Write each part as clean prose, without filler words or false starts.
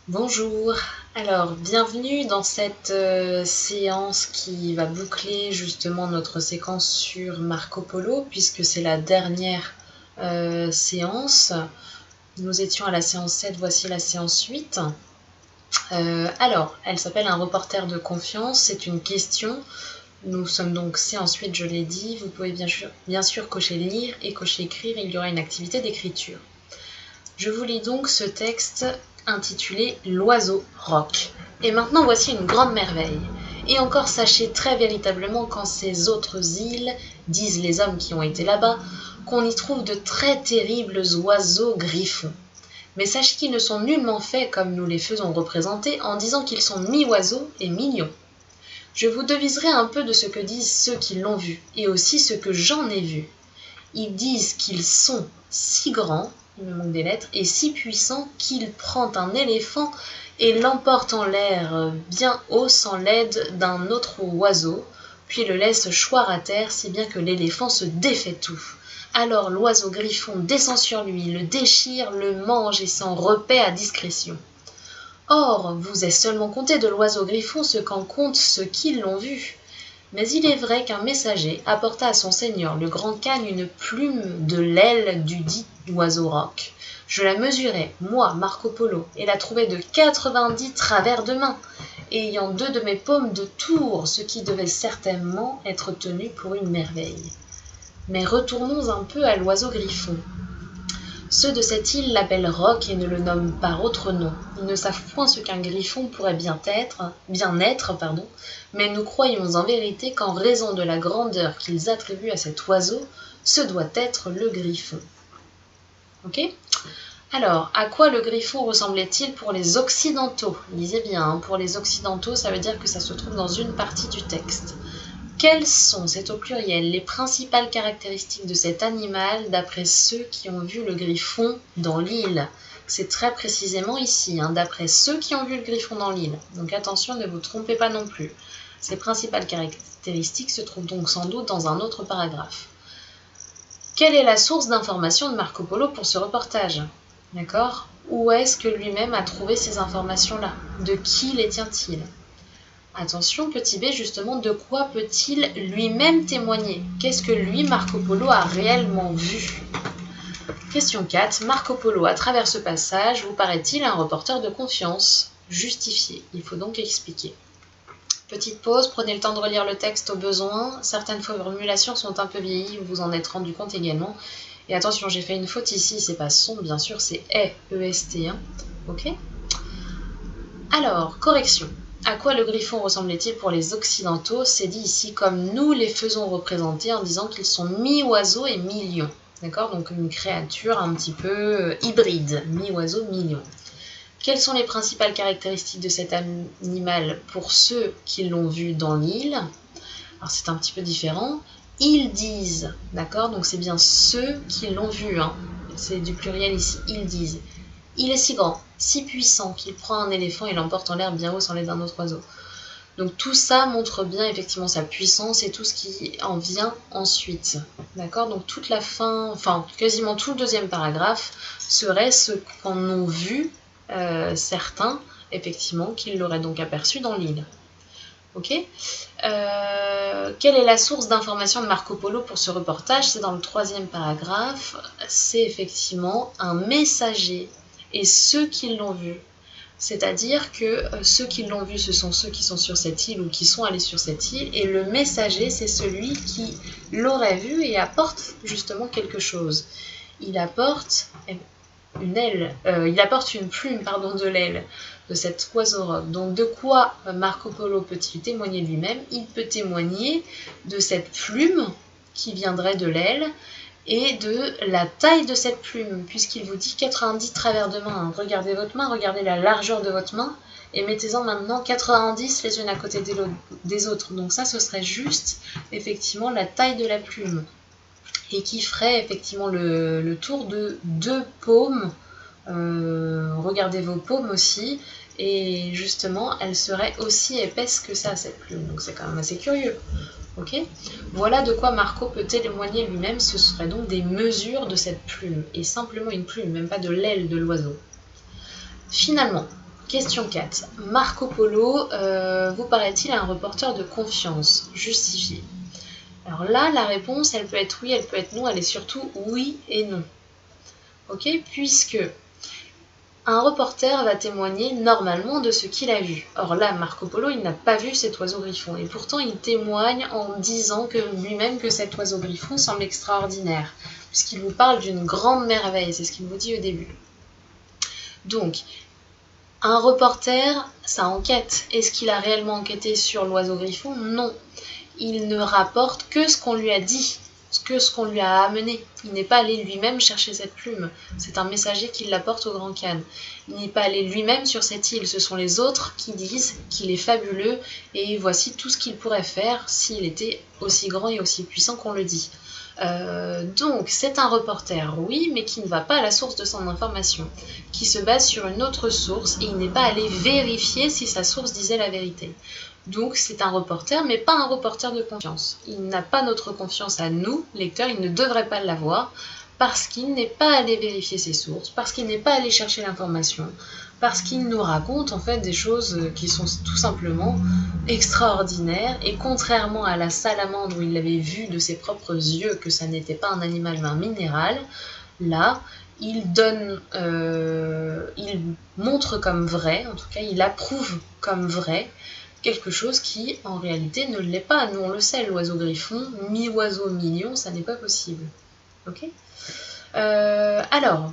Bonjour, alors bienvenue dans cette séance qui va boucler justement notre séquence sur Marco Polo puisque c'est la dernière séance. Nous étions à la séance 7, voici la séance 8. Alors, elle s'appelle un reporter de confiance, c'est une question. Nous sommes donc séance 8, je l'ai dit. Vous pouvez bien sûr cocher lire et cocher écrire, il y aura une activité d'écriture. Je vous lis donc ce texte intitulé « L'oiseau rock ». Et maintenant voici une grande merveille. Et encore sachez très véritablement qu'en ces autres îles, disent les hommes qui ont été là-bas, qu'on y trouve de très terribles oiseaux griffons. Mais sachez qu'ils ne sont nullement faits comme nous les faisons représenter en disant qu'ils sont mi-oiseaux et mi-lions. Je vous deviserai un peu de ce que disent ceux qui l'ont vu, et aussi ce que j'en ai vu. Ils disent qu'ils sont si grands, il me manque des lettres, et si puissants qu'il prend un éléphant et l'emporte en l'air bien haut sans l'aide d'un autre oiseau, puis le laisse choir à terre si bien que l'éléphant se défait tout. Alors l'oiseau griffon descend sur lui, le déchire, le mange et s'en repaît à discrétion. Or, vous est seulement compté de l'oiseau griffon ce qu'en comptent ceux qui l'ont vu. Mais il est vrai qu'un messager apporta à son seigneur le grand khan une plume de l'aile du dit oiseau roc. Je la mesurai, moi, Marco Polo, et la trouvai de 90 travers de main, ayant 2 de mes paumes de tour, ce qui devait certainement être tenu pour une merveille. Mais retournons un peu à l'oiseau griffon. Ceux de cette île l'appellent roc et ne le nomment par autre nom. Ils ne savent point ce qu'un griffon pourrait bien être, mais nous croyons en vérité qu'en raison de la grandeur qu'ils attribuent à cet oiseau, ce doit être le griffon. Ok ? Alors, à quoi le griffon ressemblait-il pour les occidentaux ? Lisez bien, hein, pour les occidentaux, ça veut dire que ça se trouve dans une partie du texte. Quelles sont, c'est au pluriel, les principales caractéristiques de cet animal d'après ceux qui ont vu le griffon dans l'île ? C'est très précisément ici, hein, d'après ceux qui ont vu le griffon dans l'île. Donc attention, ne vous trompez pas non plus. Ces principales caractéristiques se trouvent donc sans doute dans un autre paragraphe. Quelle est la source d'information de Marco Polo pour ce reportage ? D'accord ? Où est-ce que lui-même a trouvé ces informations-là ? De qui les tient-il ? Attention, petit b, justement, de quoi peut-il lui-même témoigner ? Qu'est-ce que lui, Marco Polo, a réellement vu ? Question 4. Marco Polo, à travers ce passage, vous paraît-il un reporter de confiance ? Justifié. Il faut donc expliquer. Petite pause, prenez le temps de relire le texte au besoin. Certaines formulations sont un peu vieillies, vous vous en êtes rendu compte également. Et attention, j'ai fait une faute ici, c'est pas son, bien sûr, c'est E-S-T, hein. Ok ? Alors, correction. À quoi le griffon ressemblait-il pour les occidentaux ? C'est dit ici comme nous les faisons représenter en disant qu'ils sont mi-oiseaux et mi-lion. D'accord ? Donc une créature un petit peu hybride, mi-oiseau, mi-lion. Quelles sont les principales caractéristiques de cet animal pour ceux qui l'ont vu dans l'île ? Alors c'est un petit peu différent. Ils disent, d'accord ? Donc c'est bien ceux qui l'ont vu, hein. C'est du pluriel ici, ils disent. Il est si grand, si puissant qu'il prend un éléphant et l'emporte en l'air bien haut sans l'aide d'un autre oiseau. Donc tout ça montre bien effectivement sa puissance et tout ce qui en vient ensuite. D'accord ? Donc toute la fin, enfin quasiment tout le deuxième paragraphe serait ce qu'en ont vu certains, effectivement, qu'ils l'auraient donc aperçu dans l'île. Ok ? Quelle est la source d'information de Marco Polo pour ce reportage ? C'est dans le 3e paragraphe. C'est effectivement un messager et ceux qui l'ont vu. C'est-à-dire que ceux qui l'ont vu, ce sont ceux qui sont sur cette île ou qui sont allés sur cette île, et le messager, c'est celui qui l'aurait vu et apporte justement quelque chose. Il apporte une plume de l'aile de cet oiseau roc. Donc de quoi Marco Polo peut-il témoigner lui-même ? Il peut témoigner de cette plume qui viendrait de l'aile et de la taille de cette plume, puisqu'il vous dit 90 travers de main. Regardez votre main, regardez la largeur de votre main, et mettez-en maintenant 90 les unes à côté des autres. Donc ça, ce serait juste, effectivement, la taille de la plume, et qui ferait effectivement le tour de 2 paumes. Regardez vos paumes aussi, et justement, elles seraient aussi épaisses que ça, cette plume. Donc c'est quand même assez curieux. Ok ? Voilà de quoi Marco peut témoigner lui-même, ce serait donc des mesures de cette plume, et simplement une plume, même pas de l'aile de l'oiseau. Finalement, Question 4. Marco Polo vous paraît-il un reporter de confiance? Justifié. Alors là, la réponse, elle peut être oui, elle peut être non, elle est surtout oui et non. Ok? Puisque un reporter va témoigner normalement de ce qu'il a vu. Or là, Marco Polo, il n'a pas vu cet oiseau griffon. Et pourtant, il témoigne en disant que lui-même que cet oiseau griffon semble extraordinaire. Puisqu'il vous parle d'une grande merveille, c'est ce qu'il vous dit au début. Donc, un reporter, ça enquête. Est-ce qu'il a réellement enquêté sur l'oiseau griffon? Non. Il ne rapporte que ce qu'on lui a dit, que ce qu'on lui a amené. Il n'est pas allé lui-même chercher cette plume. C'est un messager qui l'apporte au Grand Khan. Il n'est pas allé lui-même sur cette île. Ce sont les autres qui disent qu'il est fabuleux et voici tout ce qu'il pourrait faire s'il était aussi grand et aussi puissant qu'on le dit. Donc c'est un reporter, oui, mais qui ne va pas à la source de son information, qui se base sur une autre source et il n'est pas allé vérifier si sa source disait la vérité. Donc c'est un reporter, mais pas un reporter de confiance. Il n'a pas notre confiance à nous, lecteurs, il ne devrait pas l'avoir, parce qu'il n'est pas allé vérifier ses sources, parce qu'il n'est pas allé chercher l'information, parce qu'il nous raconte en fait des choses qui sont tout simplement extraordinaires, et contrairement à la salamandre où il l'avait vu de ses propres yeux que ça n'était pas un animal mais un minéral, là, il montre comme vrai, en tout cas il approuve comme vrai, quelque chose qui, en réalité, ne l'est pas. Nous, on le sait, l'oiseau griffon, mi-oiseau, mi-lion, ça n'est pas possible. Ok? Alors,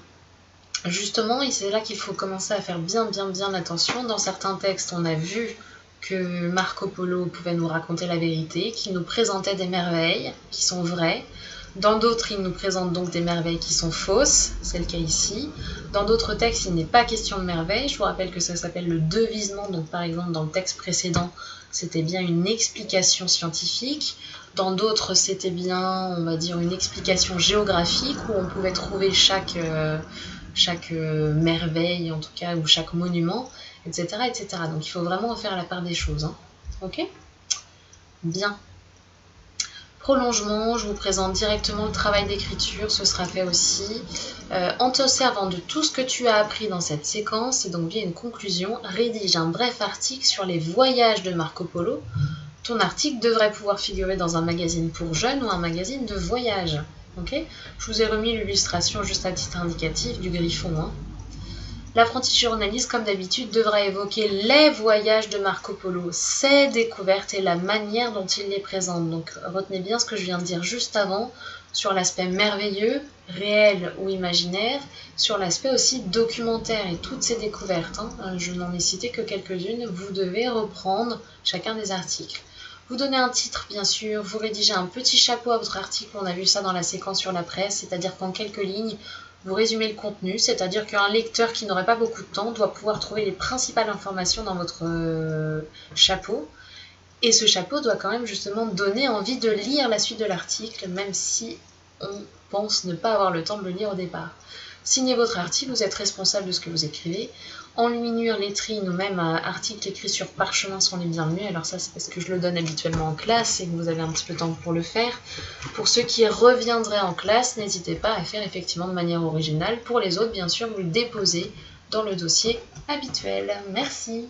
justement, et c'est là qu'il faut commencer à faire bien attention. Dans certains textes, on a vu que Marco Polo pouvait nous raconter la vérité, qu'il nous présentait des merveilles qui sont vraies. Dans d'autres, il nous présente donc des merveilles qui sont fausses, c'est le cas ici. Dans d'autres textes, il n'est pas question de merveilles. Je vous rappelle que ça s'appelle le devisement. Donc par exemple, dans le texte précédent, c'était bien une explication scientifique. Dans d'autres, c'était bien, on va dire, une explication géographique où on pouvait trouver chaque merveille, en tout cas, ou chaque monument, etc., etc. Donc il faut vraiment en faire la part des choses. Hein. Ok? Bien. Prolongement, je vous présente directement le travail d'écriture, ce sera fait aussi. En te servant de tout ce que tu as appris dans cette séquence, et donc bien une conclusion, rédige un bref article sur les voyages de Marco Polo. Ton article devrait pouvoir figurer dans un magazine pour jeunes ou un magazine de voyage. Okay, je vous ai remis l'illustration juste à titre indicatif du griffon. Hein. L'apprenti journaliste, comme d'habitude, devra évoquer les voyages de Marco Polo, ses découvertes et la manière dont il les présente. Donc retenez bien ce que je viens de dire juste avant sur l'aspect merveilleux, réel ou imaginaire, sur l'aspect aussi documentaire et toutes ces découvertes. Hein. Je n'en ai cité que quelques-unes, vous devez reprendre chacun des articles. Vous donnez un titre, bien sûr, vous rédigez un petit chapeau à votre article, on a vu ça dans la séquence sur la presse, c'est-à-dire qu'en quelques lignes, vous résumez le contenu, c'est-à-dire qu'un lecteur qui n'aurait pas beaucoup de temps doit pouvoir trouver les principales informations dans votre chapeau. Et ce chapeau doit quand même justement donner envie de lire la suite de l'article, même si on pense ne pas avoir le temps de le lire au départ. Signez votre article, vous êtes responsable de ce que vous écrivez. Enluminure, lettrine ou même articles écrits sur parchemin sont les bienvenus. Alors ça, c'est parce que je le donne habituellement en classe et que vous avez un petit peu de temps pour le faire. Pour ceux qui reviendraient en classe, n'hésitez pas à faire effectivement de manière originale. Pour les autres, bien sûr, vous le déposez dans le dossier habituel. Merci.